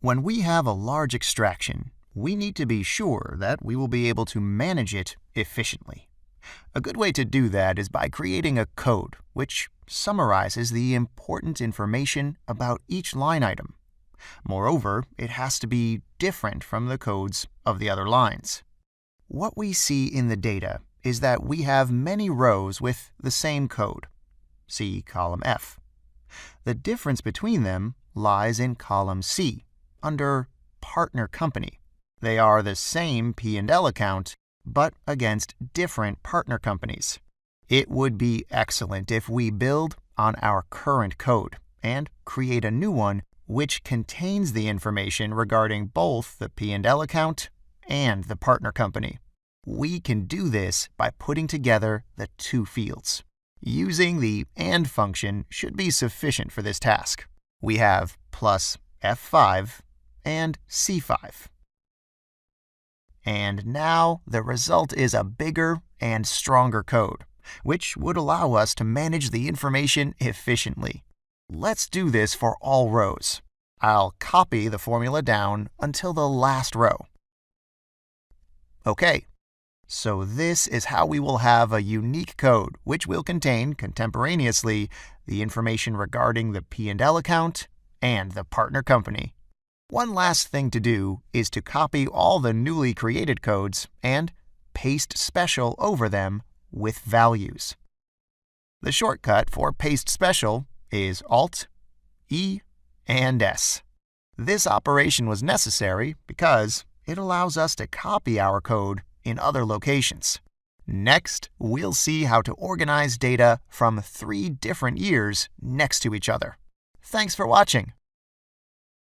When we have a large extraction, we need to be sure that we will be able to manage it efficiently. A good way to do that is by creating a code which summarizes the important information about each line item. Moreover, it has to be different from the codes of the other lines. What we see in the data is that we have many rows with the same code. See column F. The difference between them lies in column C, under partner company. They are the same P&L account, but against different partner companies. It would be excellent if we build on our current code and create a new one which contains the information regarding both the P&L account and the partner company. We can do this by putting together the two fields. Using the AND function should be sufficient for this task. We have plus F5 and C5. And now the result is a bigger and stronger code, which would allow us to manage the information efficiently. Let's do this for all rows. I'll copy the formula down until the last row. Okay, so this is how we will have a unique code which will contain contemporaneously the information regarding the P&L account and the partner company. One last thing to do is to copy all the newly created codes and paste special over them with values. The shortcut for paste special is Alt, E, and S. This operation was necessary because it allows us to copy our code in other locations. Next, we'll see how to organize data from 3 different years next to each other. Thanks for watching.